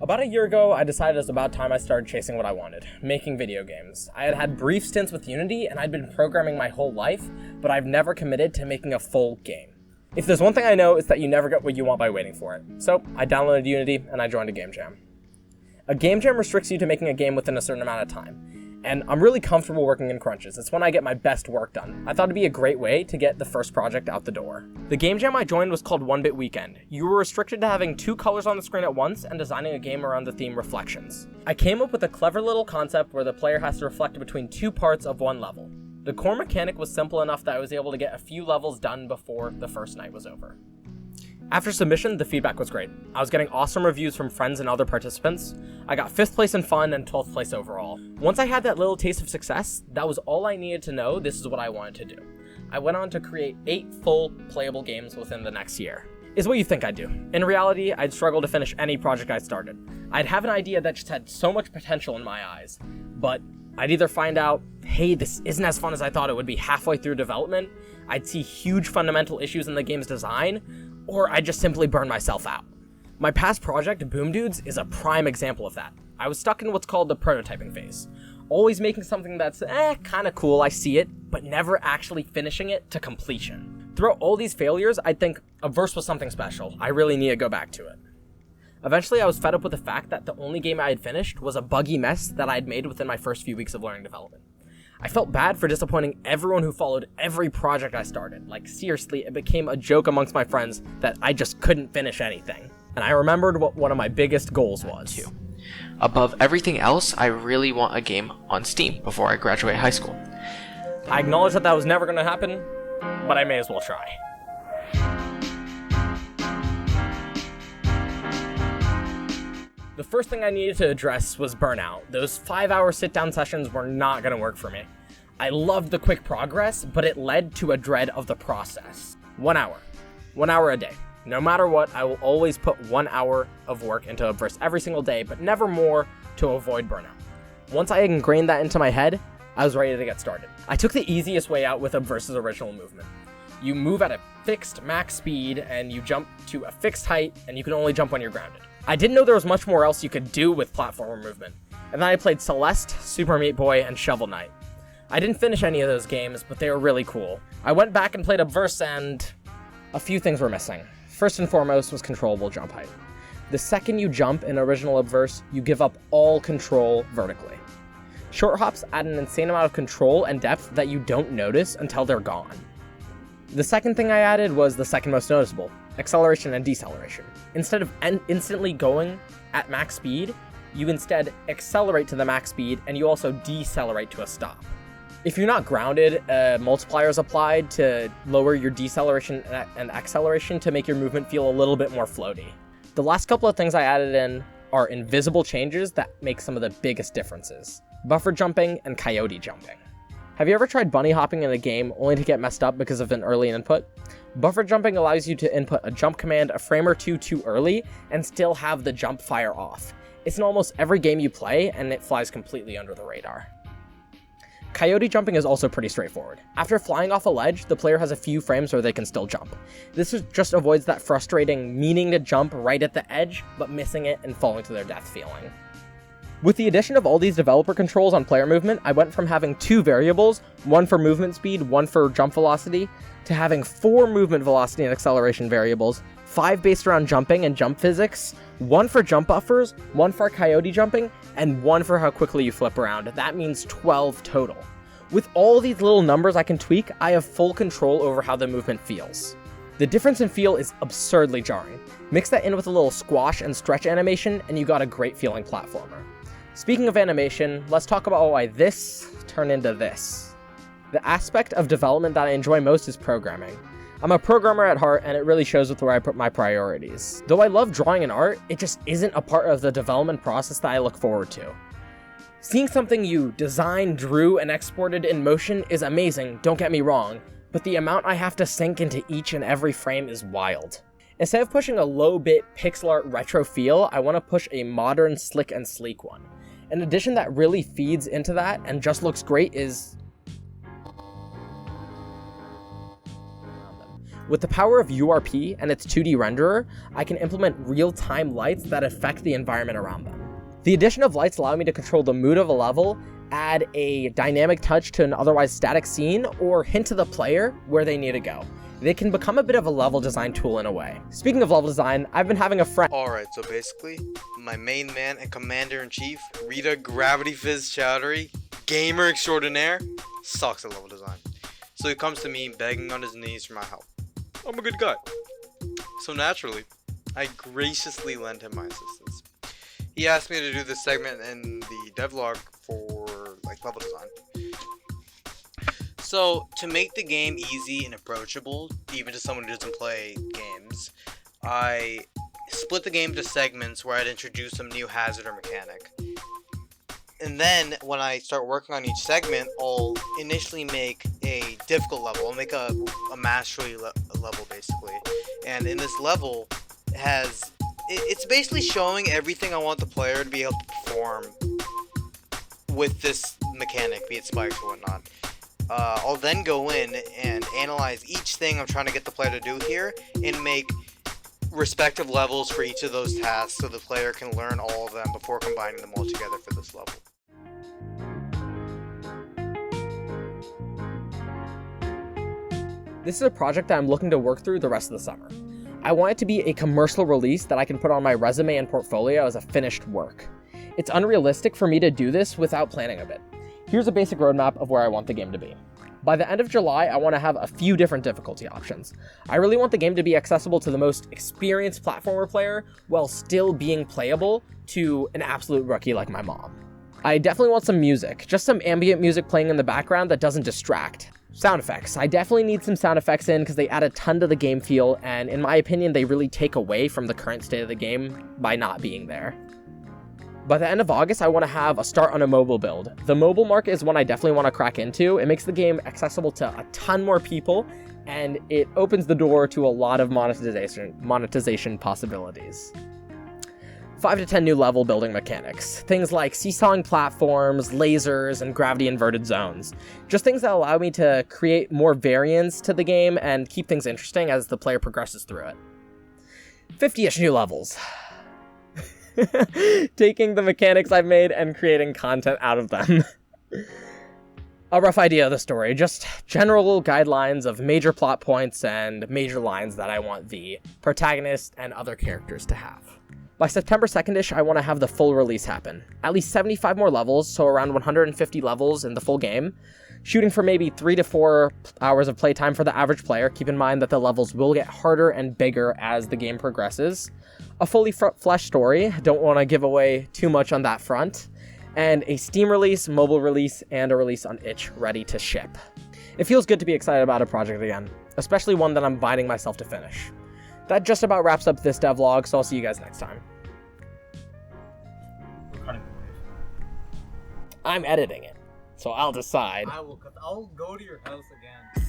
About a year ago, I decided it was about time I started chasing what I wanted, making video games. I had had brief stints with Unity, and I'd been programming my whole life, but I've never committed to making a full game. If there's one thing I know, it's that you never get what you want by waiting for it. So, I downloaded Unity, and I joined a game jam. A game jam restricts you to making a game within a certain amount of time, and I'm really comfortable working in crunches. It's when I get my best work done. I thought it'd be a great way to get the first project out the door. The game jam I joined was called 1-Bit Weekend. You were restricted to having 2 colors on the screen at once and designing a game around the theme Reflections. I came up with a clever little concept where the player has to reflect between 2 parts of one level. The core mechanic was simple enough that I was able to get a few levels done before the first night was over. After submission, the feedback was great. I was getting awesome reviews from friends and other participants. I got 5th place in fun and 12th place overall. Once I had that little taste of success, that was all I needed to know this is what I wanted to do. I went on to create 8 full playable games within the next year. Is what you think I'd do. In reality, I'd struggle to finish any project I started. I'd have an idea that just had so much potential in my eyes, but I'd either find out, hey, this isn't as fun as I thought it would be halfway through development, I'd see huge fundamental issues in the game's design, or I'd just simply burn myself out. My past project, Boom Dudes, is a prime example of that. I was stuck in what's called the prototyping phase. Always making something that's, kinda cool, I see it, but never actually finishing it to completion. Throughout all these failures, I'd think Obverse was something special. I really need to go back to it. Eventually, I was fed up with the fact that the only game I had finished was a buggy mess that I had made within my first few weeks of learning development. I felt bad for disappointing everyone who followed every project I started. Like, seriously, it became a joke amongst my friends that I just couldn't finish anything. And I remembered what one of my biggest goals was. Above everything else, I really want a game on Steam before I graduate high school. I acknowledge that was never going to happen, but I may as well try. The first thing I needed to address was burnout. Those 5-hour sit-down sessions were not going to work for me. I loved the quick progress, but it led to a dread of the process. 1 hour. 1 hour a day. No matter what, I will always put 1 hour of work into Obverse every single day, but never more to avoid burnout. Once I ingrained that into my head, I was ready to get started. I took the easiest way out with Obverse's original movement. You move at a fixed max speed, and you jump to a fixed height, and you can only jump when you're grounded. I didn't know there was much more else you could do with platformer movement, and then I played Celeste, Super Meat Boy, and Shovel Knight. I didn't finish any of those games, but they were really cool. I went back and played Obverse, and a few things were missing. First and foremost was controllable jump height. The second you jump in original Obverse, you give up all control vertically. Short hops add an insane amount of control and depth that you don't notice until they're gone. The second thing I added was the second most noticeable, acceleration and deceleration. Instead of instantly going at max speed, you instead accelerate to the max speed and you also decelerate to a stop. If you're not grounded, a multiplier is applied to lower your deceleration and acceleration to make your movement feel a little bit more floaty. The last couple of things I added in are invisible changes that make some of the biggest differences. Buffer jumping and coyote jumping. Have you ever tried bunny hopping in a game only to get messed up because of an early input? Buffer jumping allows you to input a jump command a frame or two too early and still have the jump fire off. It's in almost every game you play, and it flies completely under the radar. Coyote jumping is also pretty straightforward. After flying off a ledge, the player has a few frames where they can still jump. This just avoids that frustrating meaning to jump right at the edge, but missing it and falling to their death feeling. With the addition of all these developer controls on player movement, I went from having 2 variables, one for movement speed, one for jump velocity, to having 4 movement velocity and acceleration variables, 5 based around jumping and jump physics, 1 for jump buffers, 1 for coyote jumping, and 1 for how quickly you flip around. That means 12 total. With all these little numbers I can tweak, I have full control over how the movement feels. The difference in feel is absurdly jarring. Mix that in with a little squash and stretch animation, and you got a great feeling platformer. Speaking of animation, let's talk about why this turned into this. The aspect of development that I enjoy most is programming. I'm a programmer at heart, and it really shows with where I put my priorities. Though I love drawing and art, it just isn't a part of the development process that I look forward to. Seeing something you designed, drew, and exported in motion is amazing, don't get me wrong, but the amount I have to sink into each and every frame is wild. Instead of pushing a low-bit pixel art retro feel, I want to push a modern, slick, and sleek one. An addition that really feeds into that and just looks great is With the power of URP and its 2D renderer, I can implement real-time lights that affect the environment around them. The addition of lights allow me to control the mood of a level, add a dynamic touch to an otherwise static scene, or hint to the player where they need to go. They can become a bit of a level design tool in a way. Speaking of level design, I've been having a friend. Alright, so basically, my main man and commander-in-chief, Ridha Gravity Fizz Chowdhury, gamer extraordinaire, sucks at level design. So he comes to me begging on his knees for my help. I'm a good guy. So naturally, I graciously lend him my assistance. He asked me to do this segment in the devlog for level design. So, to make the game easy and approachable, even to someone who doesn't play games, I split the game into segments where I'd introduce some new hazard or mechanic. And then, when I start working on each segment, I'll initially make a difficult level. I'll make a mastery level, basically. And in this level, it's basically showing everything I want the player to be able to perform with this mechanic, be it spikes or whatnot. I'll then go in and analyze each thing I'm trying to get the player to do here and make respective levels for each of those tasks so the player can learn all of them before combining them all together for this level. This is a project that I'm looking to work through the rest of the summer. I want it to be a commercial release that I can put on my resume and portfolio as a finished work. It's unrealistic for me to do this without planning a bit. Here's a basic roadmap of where I want the game to be. By the end of July, I want to have a few different difficulty options. I really want the game to be accessible to the most experienced platformer player while still being playable to an absolute rookie like my mom. I definitely want some music, just some ambient music playing in the background that doesn't distract. Sound effects. I definitely need some sound effects in because they add a ton to the game feel, and in my opinion, they really take away from the current state of the game by not being there. By the end of August, I want to have a start on a mobile build. The mobile market is one I definitely want to crack into. It makes the game accessible to a ton more people, and it opens the door to a lot of monetization possibilities. 5 to 10 new level building mechanics. Things like seesawing platforms, lasers, and gravity inverted zones. Just things that allow me to create more variance to the game and keep things interesting as the player progresses through it. 50-ish new levels. Taking the mechanics I've made and creating content out of them. A rough idea of the story, just general guidelines of major plot points and major lines that I want the protagonist and other characters to have. By September 2nd-ish, I want to have the full release happen. At least 75 more levels, so around 150 levels in the full game. Shooting for maybe 3 to 4 hours of playtime for the average player. Keep in mind that the levels will get harder and bigger as the game progresses. A fully fleshed story, don't want to give away too much on that front. And a Steam release, mobile release, and a release on itch ready to ship. It feels good to be excited about a project again, especially one that I'm binding myself to finish. That just about wraps up this devlog, so I'll see you guys next time. I'm editing it, so I'll decide. I'll go to your house again.